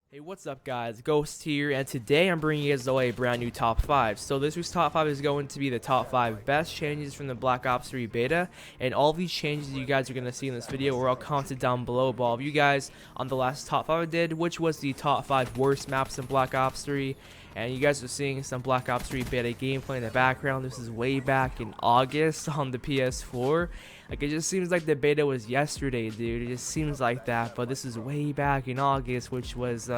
Hey, what's up guys, Ghost here, and today I'm bringing you guys a brand new top 5. So this week's top 5 is going to be the top 5 best changes from the Black Ops 3 beta, and all these changes you guys are going to see in this video were all commented down below by all of you guys on the last top 5 I did, which was the top 5 worst maps in Black Ops 3. And you guys are seeing some Black Ops 3 beta gameplay in the background. This is way back in August on the PS4. Like, it just seems like the beta was yesterday, dude. It just seems like that. But this is way back in August, which was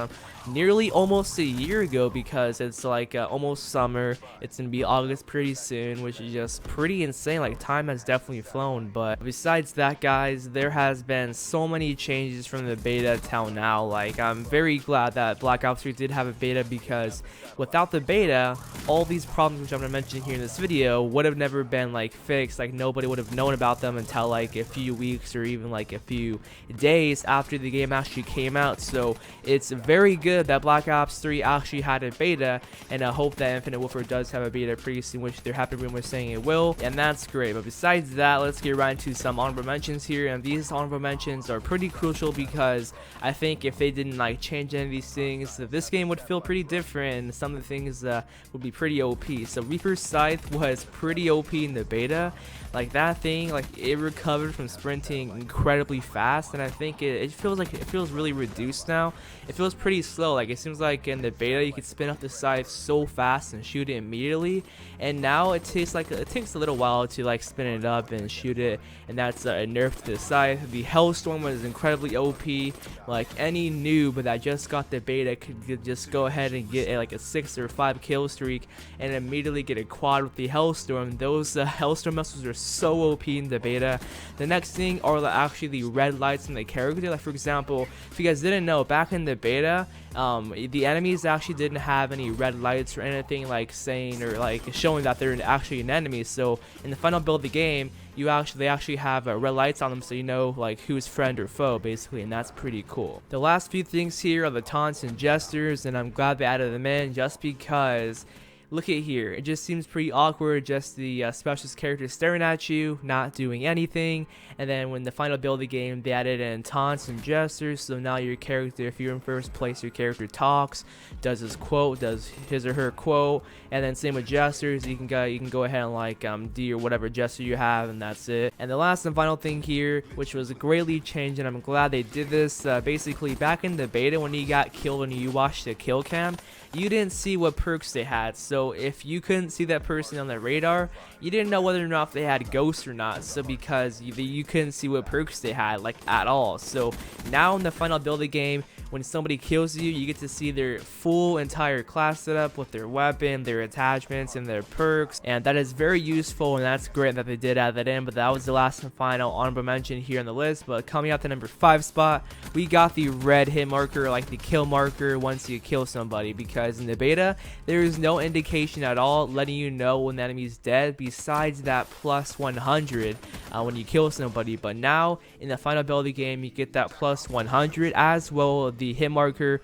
nearly almost a year ago, because it's like almost summer. It's gonna be August pretty soon, which is just pretty insane. Like, time has definitely flown. But besides that, guys, there has been so many changes from the beta till now. Like, I'm very glad that Black Ops 3 did have a beta, because without the beta, all these problems which I'm gonna mention here in this video would have never been like fixed. Like, nobody would have known about them until like a few weeks or even like a few days after the game actually came out. So it's very good that Black Ops 3 actually had a beta, and I hope that Infinite Warfare does have a beta pretty soon, which they're happy rumors saying it will, and that's great. But besides that, let's get right into some honorable mentions here, and these honorable mentions are pretty crucial, because I think if they didn't like change any of these things, this game would feel pretty different, and some of the things would be pretty OP. So Reaper's Scythe was pretty OP in the beta. Like, that thing, like, it recovered from sprinting incredibly fast, and I think it feels really reduced now. It feels pretty slow. Like, it seems like in the beta you could spin up the scythe so fast and shoot it immediately, and now it takes a little while to like spin it up and shoot it, and that's a nerf to the scythe. The Hellstorm was incredibly OP. Like, any noob that just got the beta could just go ahead and get like a 6 or 5 kill streak and immediately get a quad with the Hellstorm. Those Hellstorm missiles are so OP in the beta. The next thing are actually the red lights in the character. Like, for example, if you guys didn't know, back in the beta, the enemies actually didn't have any red lights or anything like saying or like showing that they're actually an enemy. So in the final build of the game, they actually have red lights on them, so you know like who's friend or foe basically, and that's pretty cool. The last few things here are the taunts and gestures, and I'm glad they added them in, just because look at here, it just seems pretty awkward, just the specialist character staring at you, not doing anything. And then when the final build of the game, they added in taunts and gestures, so now your character, if you're in first place, your character talks, does his quote, does his or her quote, and then same with gestures, you can go ahead and like do whatever gesture you have, and that's it. And the last and final thing here, which was greatly changed, and I'm glad they did this, basically back in the beta when you got killed and you watched the kill cam, you didn't see what perks they had. So if you couldn't see that person on the radar, you didn't know whether or not they had ghosts or not. So because you couldn't see what perks they had like at all. So now in the final build of the game, when somebody kills you, you get to see their full entire class setup with their weapon, their attachments, and their perks, and that is very useful, and that's great that they did add that in. But that was the last and final honorable mention here on the list. But coming out the number 5 spot, we got the red hit marker, like the kill marker once you kill somebody, because in the beta there is no indication at all letting you know when the enemy is dead besides that plus 100 when you kill somebody. But now in the final build of the game, you get that plus 100, as well the hit marker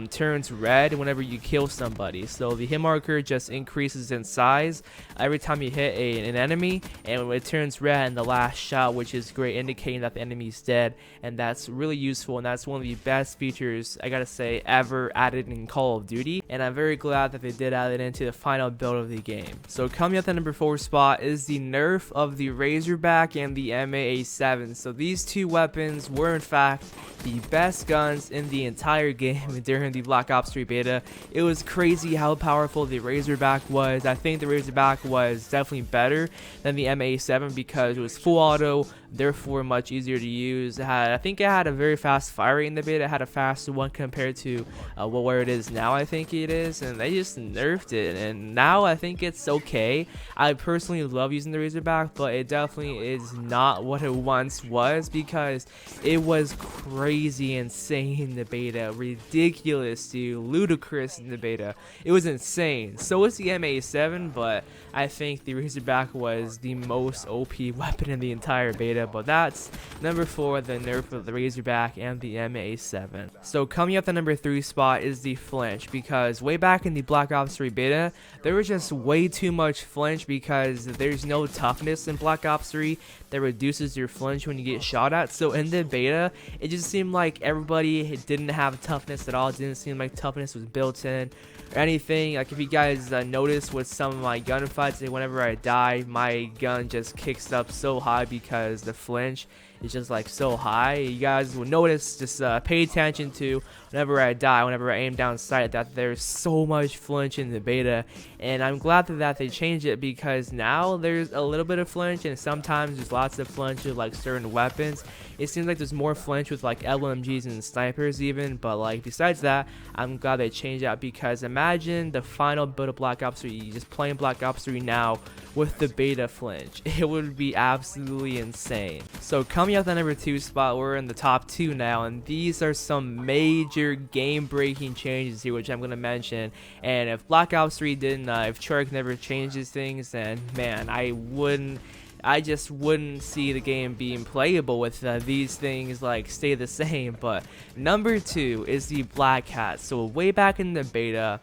turns red whenever you kill somebody. So the hit marker just increases in size every time you hit an enemy, and it turns red in the last shot, which is great, indicating that the enemy is dead. And that's really useful, and that's one of the best features, I gotta say, ever added in Call of Duty, and I'm very glad that they did add it into the final build of the game. So coming at the number 4 spot is the nerf of the Razorback and the MA7. So these two weapons were in fact the best guns in the entire game during the Black Ops 3 beta. It was crazy how powerful the Razorback was. I think the Razorback was definitely better than the MA7 because it was full auto, therefore much easier to use. I think it had a very fast fire rate in the beta. It had a faster one compared to where it is now, I think it is, and they just nerfed it, and now I think it's okay. I personally love using the Razorback, but it definitely is not what it once was, because it was crazy insane in the beta, ridiculous to ludicrous in the beta. It was insane. So was the MA7, but I think the Razorback was the most OP weapon in the entire beta. But that's number 4, the nerf of the Razorback and the MA7. So coming up the number 3 spot is the flinch, because way back in the Black Ops 3 beta, there was just way too much flinch because there's no toughness in Black Ops 3. that reduces your flinch when you get shot at. So in the beta, it just seemed like everybody didn't have toughness at all. It didn't seem like toughness was built in or anything. Like if you guys notice with some of my gunfights, whenever I die, my gun just kicks up so high because the flinch is just like so high. You guys will notice, just pay attention to whenever I die, whenever I aim down sight, that there's so much flinch in the beta. And I'm glad that they changed it, because now there's a little bit of flinch, and sometimes there's lots of flinch with like certain weapons. It seems like there's more flinch with like LMGs and snipers even, but like besides that, I'm glad they changed that, because imagine the final build of Black Ops 3, just playing Black Ops 3 now with the beta flinch. It would be absolutely insane. So coming out the number 2 spot, we're in the top 2 now, and these are some major game-breaking changes here, which I'm going to mention. And if Black Ops 3 didn't, if Treyarch never changes things, then man, I just wouldn't see the game being playable with these things like stay the same. But number 2 is the Black Hat. So way back in the beta,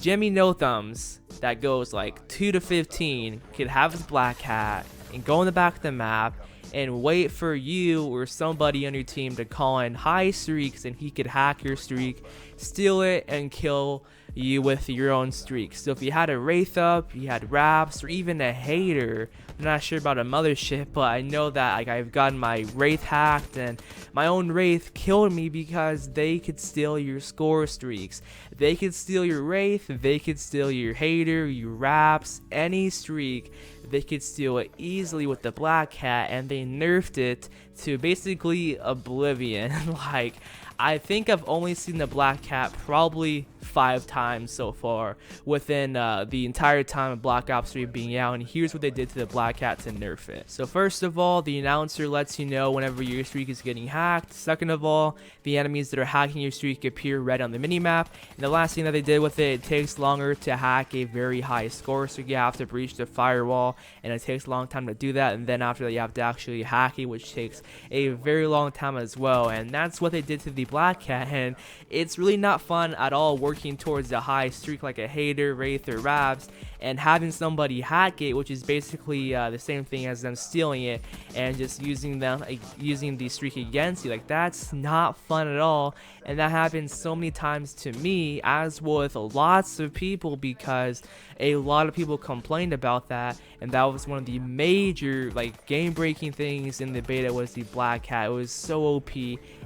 Jimmy No Thumbs, that goes like 2 to 15, could have his Black Hat and go in the back of the map and wait for you or somebody on your team to call in high streaks, and he could hack your streak, steal it, and kill you with your own streak. So if you had a Wraith up, you had Raps, or even a Hater, I'm not sure about a mothership, but I know that like I've gotten my Wraith hacked, and my own Wraith killed me because they could steal your score streaks. They could steal your Wraith, they could steal your Hater, your Raps, any streak. They could steal it easily with the Black Hat, and they nerfed it to basically oblivion. Like, I think I've only seen the Black Hat probably 5 times so far within the entire time of Black Ops 3 being out, and here's what they did to the Black Hat to nerf it. So first of all, the announcer lets you know whenever your streak is getting hacked. Second of all, the enemies that are hacking your streak appear red on the minimap. And the last thing that they did with it takes longer to hack a very high score, so you have to breach the firewall, and it takes a long time to do that, and then after that you have to actually hack it, which takes a very long time as well. And that's what they did to the Black Hat, and it's really not fun at all working towards a high streak like a Hater, Wraith, or Raps, and having somebody hack it, which is basically the same thing as them stealing it and just using the streak against you. Like, that's not fun at all, and that happens so many times to me, as with lots of people, because a lot of people complained about that, and that was one of the major like game-breaking things in the beta, was the Black Hat. It was so OP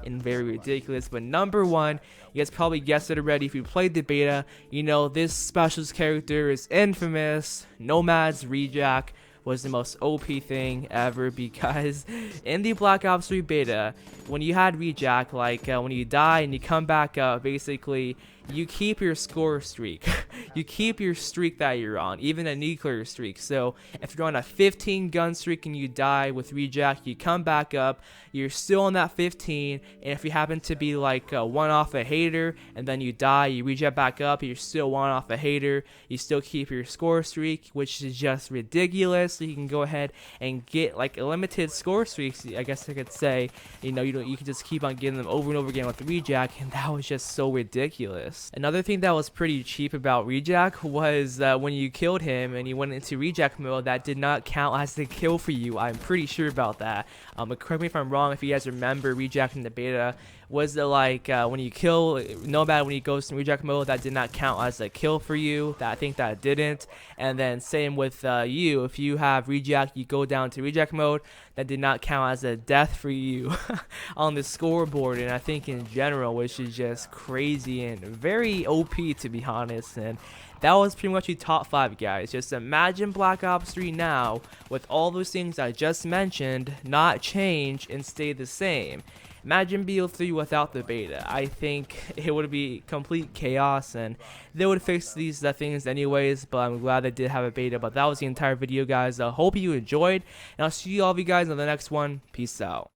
and very ridiculous. But number 1, you guys probably guessed it already if you played the beta, you know this specialist character is infamous. Nomad's Rejack was the most OP thing ever, because in the Black Ops 3 beta, when you had Rejack, like when you die and you come back up, basically you keep your score streak. You keep your streak that you're on, even a nuclear streak. So if you're on a 15 gun streak and you die with Rejack, you come back up, you're still on that 15, and if you happen to be like one off a Hater and then you die, you rejet back up, you're still one off a Hater, you still keep your score streak, which is just ridiculous. So you can go ahead and get like a limited score streaks, I guess I could say. You know, you can just keep on getting them over and over again with Rejack, and that was just so ridiculous. Another thing that was pretty cheap about Rejack was when you killed him and you went into Rejack mode, that did not count as the kill for you. I'm pretty sure about that. But correct me if I'm wrong, if you guys remember Rejack in the beta, was it like when you kill Nomad, when he goes to Rejack mode, that did not count as a kill for you? I think that didn't. And then same with you, if you have Rejack, you go down to Rejack mode, that did not count as a death for you on the scoreboard. And I think in general, which is just crazy and very OP, to be honest. And that was pretty much the top 5, guys. Just imagine Black Ops 3 now with all those things I just mentioned not change and stay the same. Imagine BO3 without the beta. I think it would be complete chaos, and they would fix these things anyways, but I'm glad they did have a beta. But that was the entire video, guys. I hope you enjoyed, and I'll see all of you guys on the next one. Peace out.